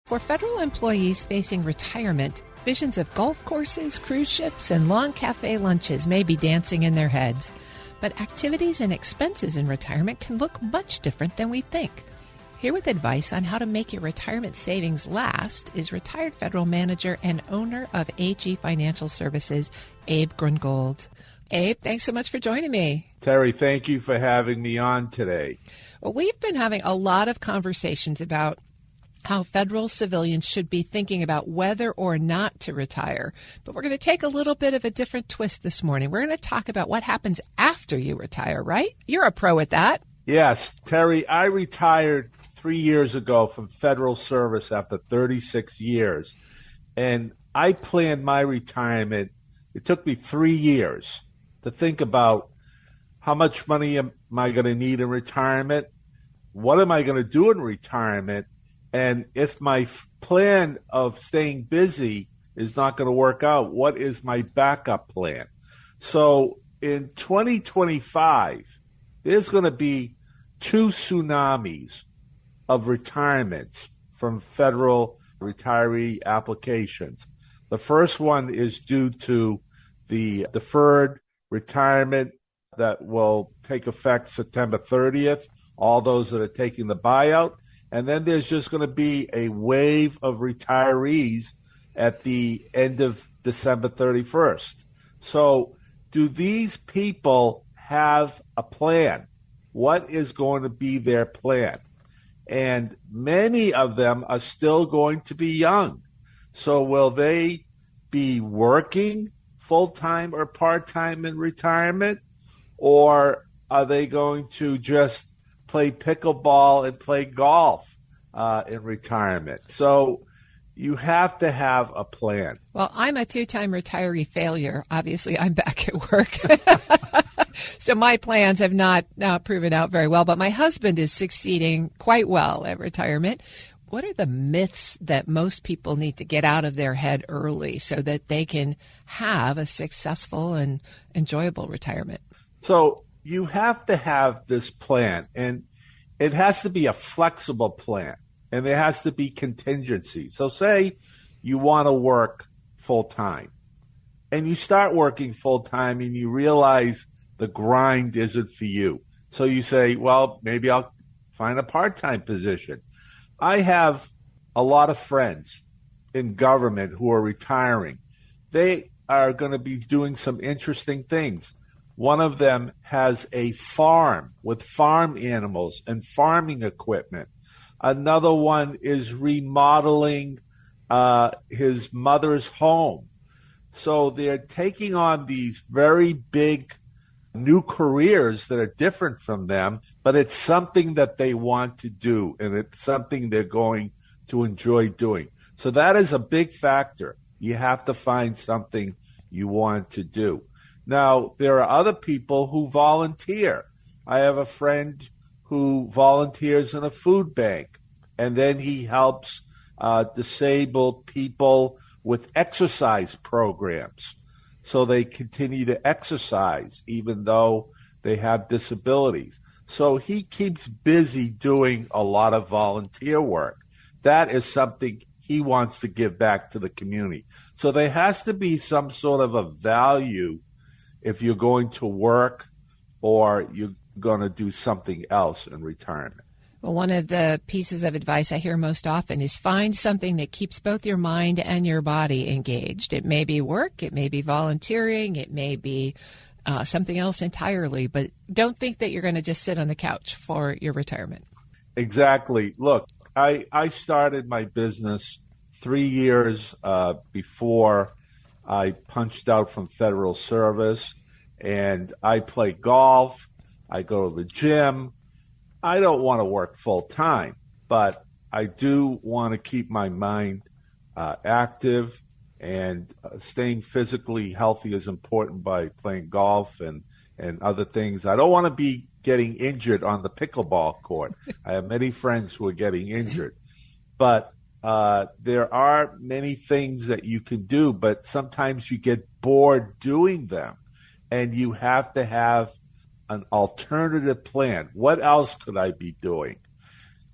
For federal employees facing retirement, visions of golf courses, cruise ships, and long cafe lunches may be dancing in their heads. But activities and expenses in retirement can look much different than we think. Here with advice on how to make your retirement savings last is retired federal manager and owner of AG Financial Services, Abe Grungold. Abe, thanks so much for joining me. Terry, thank you for having me on today. Well, we've been having a lot of conversations about how federal civilians should be thinking about whether or not to retire. But we're going to take a little bit of a different twist this morning. We're going to talk about what happens after you retire, right? You're a pro at that. Yes, Terry, I retired 3 years ago from federal service after 36 years. And I planned my retirement. It took me 3 years to think about how much money am I going to need in retirement? What am I going to do in retirement? And if my plan of staying busy is not going to work out, what is my backup plan? So in 2025, there's going to be 2 tsunamis of retirements from federal retiree applications. The first one is due to the deferred retirement that will take effect September 30th, all those that are taking the buyout. And then there's just going to be a wave of retirees at the end of December 31st. So do these people have a plan? What is going to be their plan? And many of them are still going to be young. So will they be working full-time or part-time in retirement? Or are they going to just play pickleball and play golf in retirement? So you have to have a plan. Well, I'm a 2-time retiree failure. Obviously, I'm back at work. So my plans have not proven out very well, but my husband is succeeding quite well at retirement. What are the myths that most people need to get out of their head early so that they can have a successful and enjoyable retirement? So you have to have this plan, and it has to be a flexible plan, and there has to be contingency. So say you want to work full-time, and you start working full-time, and you realize the grind isn't for you. So you say, well, maybe I'll find a part-time position. I have a lot of friends in government who are retiring. They are going to be doing some interesting things. One of them has a farm with farm animals and farming equipment. Another one is remodeling his mother's home. So they're taking on these very big new careers that are different from them, but it's something that they want to do, and it's something they're going to enjoy doing. So that is a big factor. You have to find something you want to do. Now, there are other people who volunteer. I have a friend who volunteers in a food bank, and then he helps disabled people with exercise programs so they continue to exercise even though they have disabilities. So he keeps busy doing a lot of volunteer work. That is something he wants to give back to the community. So there has to be some sort of a value if you're going to work or you're going to do something else in retirement. Well, one of the pieces of advice I hear most often is find something that keeps both your mind and your body engaged. It may be work, it may be volunteering, it may be something else entirely, but don't think that you're going to just sit on the couch for your retirement. Exactly. Look, I started my business 3 years before I punched out from federal service, and I play golf, I go to the gym. I don't want to work full time, but I do want to keep my mind active, and staying physically healthy is important by playing golf and other things. I don't want to be getting injured on the pickleball court. I have many friends who are getting injured, but there are many things that you can do, but sometimes you get bored doing them, and you have to have an alternative plan. What else could I be doing?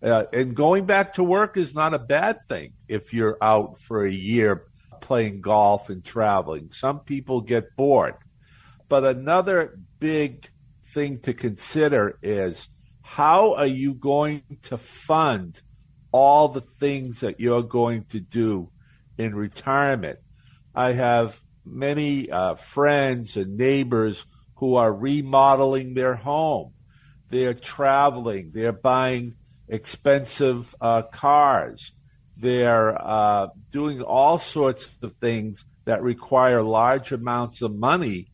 And going back to work is not a bad thing if you're out for a year playing golf and traveling. Some people get bored. But another big thing to consider is, how are you going to fund all the things that you're going to do in retirement? I have many friends and neighbors who are remodeling their home. They're traveling. They're buying expensive cars. They're doing all sorts of things that require large amounts of money.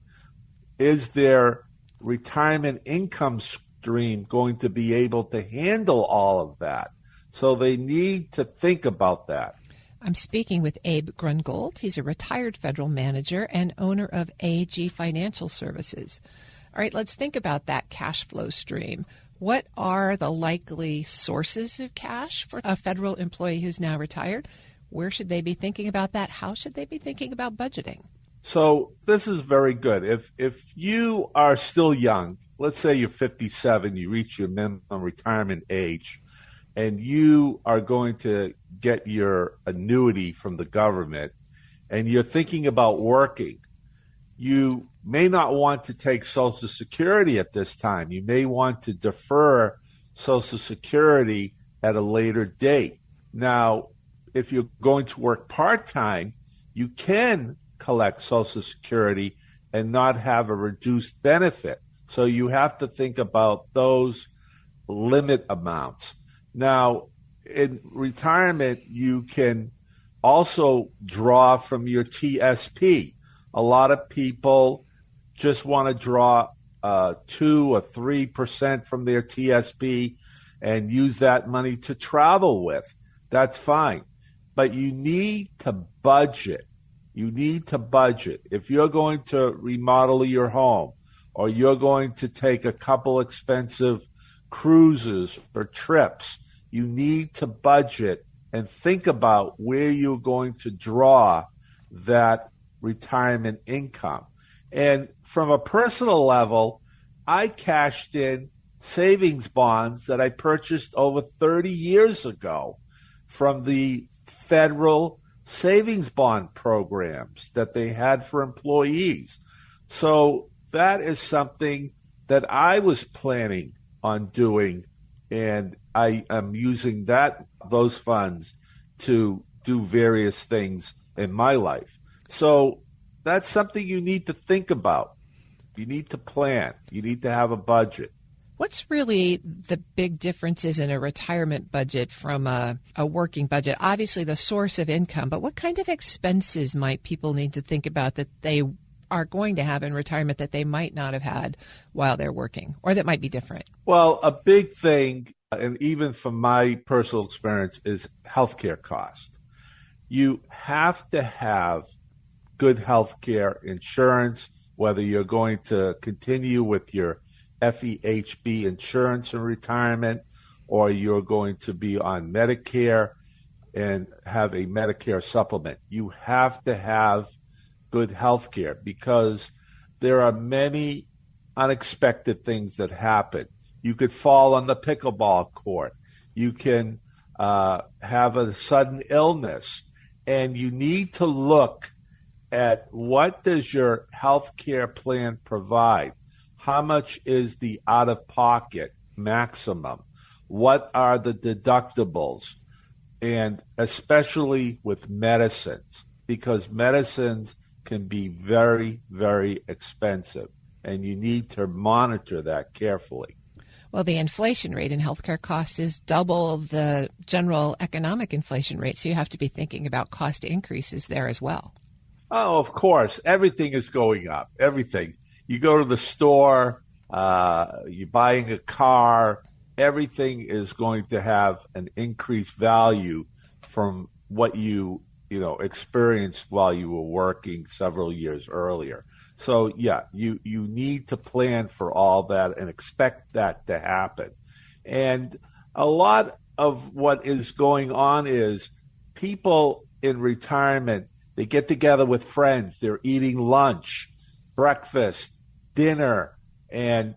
Is their retirement income stream going to be able to handle all of that? So they need to think about that. I'm speaking with Abe Grungold. He's a retired federal manager and owner of AG Financial Services. All right, let's think about that cash flow stream. What are the likely sources of cash for a federal employee who's now retired? Where should they be thinking about that? How should they be thinking about budgeting? So this is very good. If you are still young, let's say you're 57, you reach your minimum retirement age, and you are going to get your annuity from the government, and you're thinking about working, you may not want to take Social Security at this time. You may want to defer Social Security at a later date. Now, if you're going to work part-time, you can collect Social Security and not have a reduced benefit. So you have to think about those limit amounts. Now, in retirement, you can also draw from your TSP. A lot of people just want to draw 2 or 3% from their TSP and use that money to travel with. That's fine. But you need to budget. You need to budget. If you're going to remodel your home, or you're going to take a couple expensive cruises or trips, you need to budget and think about where you're going to draw that retirement income. And from a personal level, I cashed in savings bonds that I purchased over 30 years ago from the federal savings bond programs that they had for employees. So that is something that I was planning on doing, and I am using those funds to do various things in my life. So that's something you need to think about. You need to plan. You need to have a budget. What's really the big differences in a retirement budget from a working budget? Obviously, the source of income, but what kind of expenses might people need to think about that they are going to have in retirement that they might not have had while they're working, or that might be different? Well, a big thing, and even from my personal experience, is healthcare cost. You have to have good healthcare insurance, whether you're going to continue with your FEHB insurance in retirement, or you're going to be on Medicare and have a Medicare supplement. You have to have good health care, because there are many unexpected things that happen. You could fall on the pickleball court. You can have a sudden illness, and you need to look at what does your health care plan provide. How much is the out-of-pocket maximum? What are the deductibles? And especially with medicines, because medicines can be very, very expensive, and you need to monitor that carefully. Well, the inflation rate in healthcare costs is double the general economic inflation rate, so you have to be thinking about cost increases there as well. Oh, of course. Everything is going up. Everything. You go to the store, you're buying a car, everything is going to have an increased value from what you experienced while you were working several years earlier. So, yeah, you need to plan for all that and expect that to happen. And a lot of what is going on is people in retirement, they get together with friends, they're eating lunch, breakfast, dinner, and